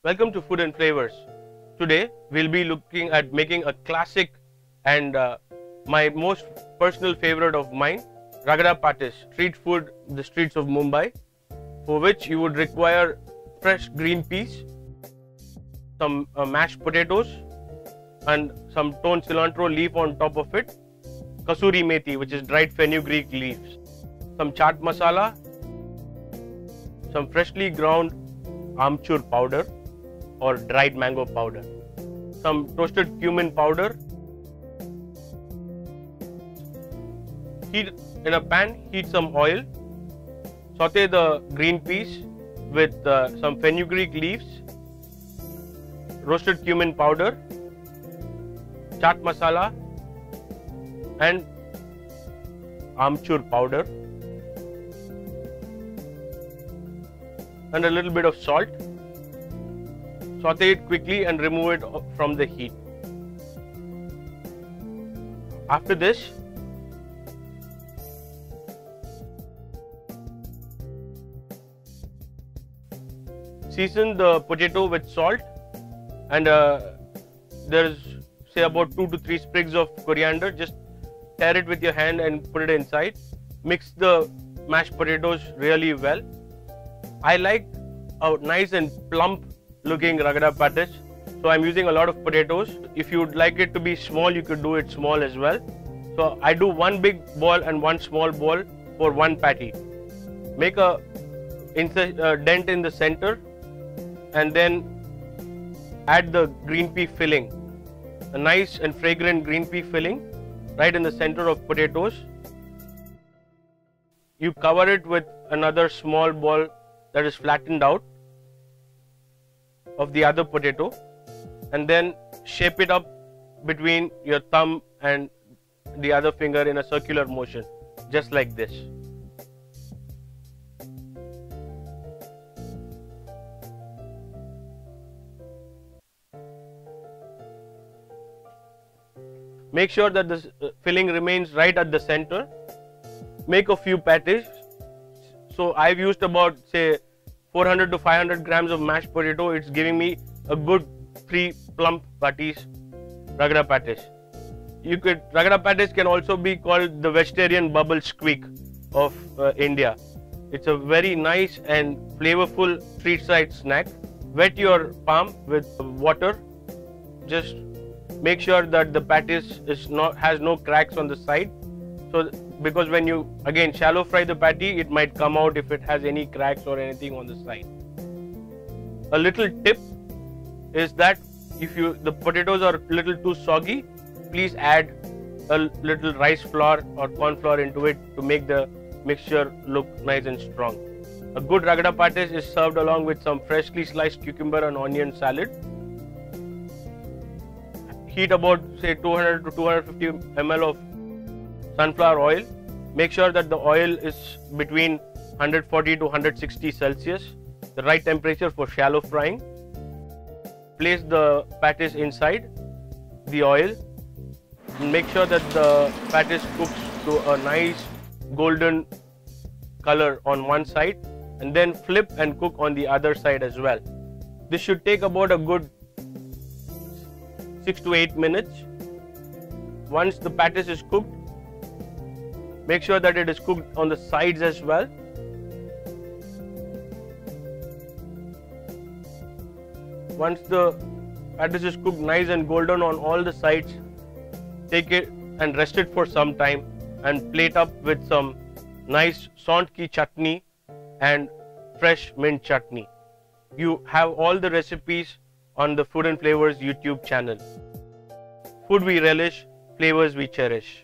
Welcome to Food and Flavors. Today we'll be looking at making a classic and my most personal favorite of mine, Ragda Pattis, street food in the streets of Mumbai, for which you would require fresh green peas, some mashed potatoes and some torn cilantro leaf on top of it, kasuri methi, which is dried fenugreek leaves, some chaat masala, some freshly ground amchur powder or dried mango powder, some toasted cumin powder. Heat in a pan, heat some oil, saute the green peas with some fenugreek leaves, roasted cumin powder, chaat masala and amchur powder and a little bit of salt. Saute it quickly and remove it from the heat. After this, season the potato with salt and there's say about 2 to 3 sprigs of coriander. Just tear it with your hand and put it inside. Mix the mashed potatoes really well. I like a nice and plump looking Ragda Pattis, so I'm using a lot of potatoes. If you'd like it to be small, you could do it small as well. So I do one big ball and one small ball for one patty. Make a dent in the center and then add the green pea filling, a nice and fragrant green pea filling right in the center of potatoes. You cover it with another small ball that is flattened out of the other potato and then shape it up between your thumb and the other finger in a circular motion, just like this. Make sure that the filling remains right at the center. Make a few patties. So I've used about say 400 to 500 grams of mashed potato. It's giving me a good 3 plump patties, Ragda Pattis. Ragda Pattis can also be called the vegetarian bubble squeak of India. It's a very nice and flavorful street side snack. Wet your palm with water. Just make sure that the patties has no cracks on the side. So because when you again shallow fry the patty, it might come out if it has any cracks or anything on the side. A little tip is that if the potatoes are a little too soggy, please add a little rice flour or corn flour into it to make the mixture look nice and strong. A good Ragda Pattis is served along with some freshly sliced cucumber and onion salad. Heat about say 200 to 250 ml of sunflower oil. Make sure that the oil is between 140 to 160 Celsius, the right temperature for shallow frying. Place the patties inside the oil. Make sure that the patties cooks to a nice golden color on one side and then flip and cook on the other side as well. This should take about a good 6 to 8 minutes. Once the patties is cooked, make sure that it is cooked on the sides as well. Once the patties is cooked nice and golden on all the sides, take it and rest it for some time and plate up with some nice sant ki chutney and fresh mint chutney. You have all the recipes on the Food and Flavors YouTube channel. Food we relish, flavors we cherish.